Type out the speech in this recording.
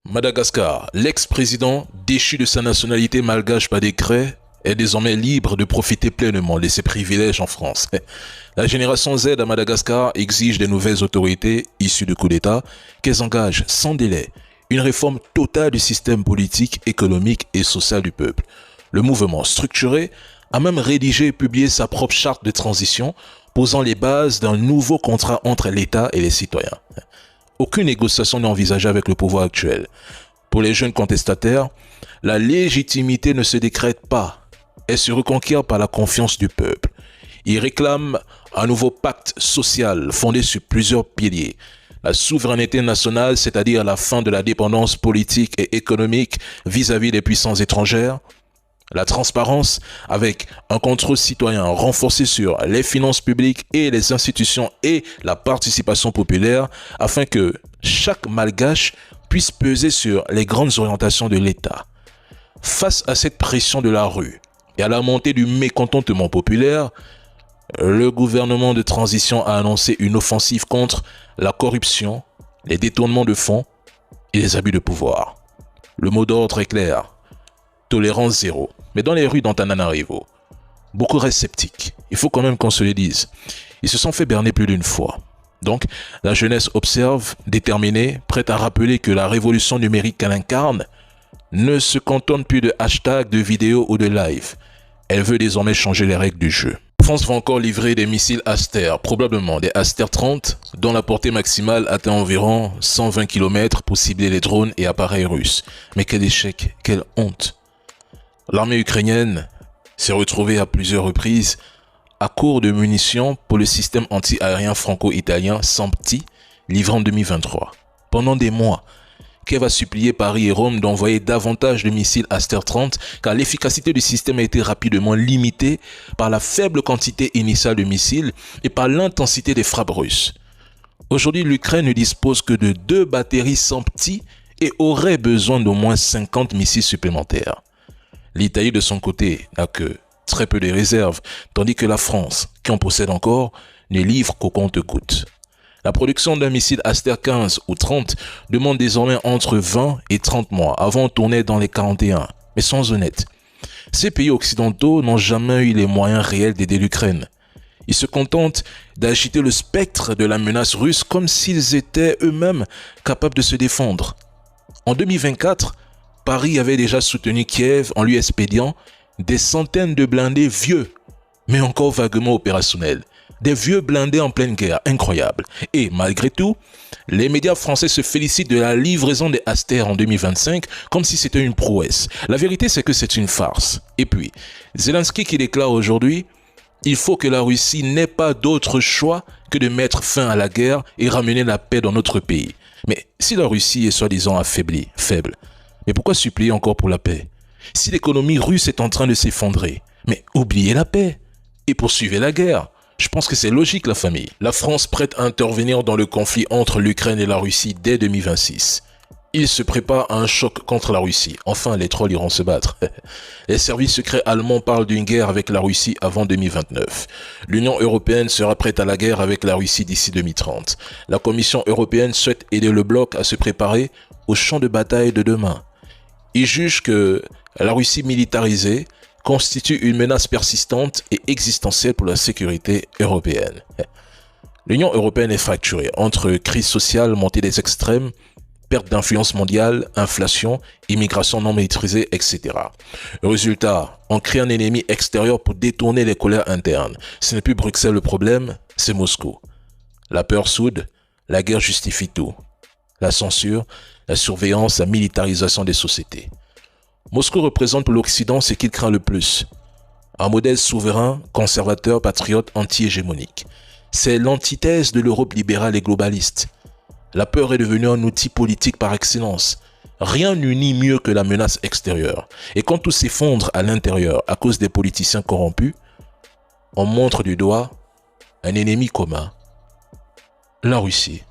Madagascar, l'ex-président, déchu de sa nationalité malgache par décret, est désormais libre de profiter pleinement de ses privilèges en France. La génération Z à Madagascar exige des nouvelles autorités issues du coup d'État qu'elles engagent sans délai une réforme totale du système politique, économique et social du peuple. Le mouvement structuré a même rédigé et publié sa propre charte de transition posant les bases d'un nouveau contrat entre l'État et les citoyens. Aucune négociation n'est envisagée avec le pouvoir actuel. Pour les jeunes contestataires, la légitimité ne se décrète pas, elle se reconquiert par la confiance du peuple. Ils réclament un nouveau pacte social fondé sur plusieurs piliers. La souveraineté nationale, c'est-à-dire la fin de la dépendance politique et économique vis-à-vis des puissances étrangères. La transparence avec un contrôle citoyen renforcé sur les finances publiques et les institutions et la participation populaire afin que chaque malgache puisse peser sur les grandes orientations de l'État. Face à cette pression de la rue et à la montée du mécontentement populaire, le gouvernement de transition a annoncé une offensive contre la corruption, les détournements de fonds et les abus de pouvoir. Le mot d'ordre est clair. Tolérance zéro. Mais dans les rues d'Antananarivo, beaucoup restent sceptiques. Il faut quand même qu'on se le dise. Ils se sont fait berner plus d'une fois. Donc, la jeunesse observe, déterminée, prête à rappeler que la révolution numérique qu'elle incarne ne se cantonne plus de hashtags, de vidéos ou de live. Elle veut désormais changer les règles du jeu. La France va encore livrer des missiles Aster, probablement des Aster 30, dont la portée maximale atteint environ 120 km pour cibler les drones et appareils russes. Mais quel échec, quelle honte! L'armée ukrainienne s'est retrouvée à plusieurs reprises à court de munitions pour le système anti-aérien franco-italien SAMPTI livré en 2023. Pendant des mois, Kiev a supplié Paris et Rome d'envoyer davantage de missiles Aster 30 car l'efficacité du système a été rapidement limitée par la faible quantité initiale de missiles et par l'intensité des frappes russes. Aujourd'hui, l'Ukraine ne dispose que de 2 batteries SAMPTI et aurait besoin d'au moins 50 missiles supplémentaires. L'Italie, de son côté, n'a que très peu de réserves, tandis que la France, qui en possède encore, ne livre qu'au compte-gouttes. La production d'un missile Aster 15 ou 30 demande désormais entre 20 et 30 mois. Avant, on tournait dans les 41. Mais soyons honnêtes, ces pays occidentaux n'ont jamais eu les moyens réels d'aider l'Ukraine. Ils se contentent d'agiter le spectre de la menace russe comme s'ils étaient eux-mêmes capables de se défendre. En 2024, Paris avait déjà soutenu Kiev en lui expédiant des centaines de blindés vieux, mais encore vaguement opérationnels. Des vieux blindés en pleine guerre, incroyable. Et malgré tout, les médias français se félicitent de la livraison des Aster en 2025 comme si c'était une prouesse. La vérité, c'est que c'est une farce. Et puis, Zelensky qui déclare aujourd'hui « Il faut que la Russie n'ait pas d'autre choix que de mettre fin à la guerre et ramener la paix dans notre pays. » Mais si la Russie est soi-disant affaiblie, faible, mais pourquoi supplier encore pour la paix? Si l'économie russe est en train de s'effondrer, mais oubliez la paix et poursuivez la guerre. Je pense que c'est logique, la famille. La France prête à intervenir dans le conflit entre l'Ukraine et la Russie dès 2026. Il se prépare à un choc contre la Russie. Enfin, les trolls iront se battre. Les services secrets allemands parlent d'une guerre avec la Russie avant 2029. L'Union européenne sera prête à la guerre avec la Russie d'ici 2030. La Commission européenne souhaite aider le bloc à se préparer au champ de bataille de demain. Il juge que la Russie militarisée constitue une menace persistante et existentielle pour la sécurité européenne. L'Union européenne est fracturée entre crise sociale, montée des extrêmes, perte d'influence mondiale, inflation, immigration non maîtrisée, etc. Résultat, on crée un ennemi extérieur pour détourner les colères internes. Ce n'est plus Bruxelles le problème, c'est Moscou. La peur soude, la guerre justifie tout. La censure, la surveillance, la militarisation des sociétés. Moscou représente pour l'Occident ce qu'il craint le plus. Un modèle souverain, conservateur, patriote, anti-hégémonique. C'est l'antithèse de l'Europe libérale et globaliste. La peur est devenue un outil politique par excellence. Rien n'unit mieux que la menace extérieure. Et quand tout s'effondre à l'intérieur à cause des politiciens corrompus, on montre du doigt un ennemi commun. La Russie.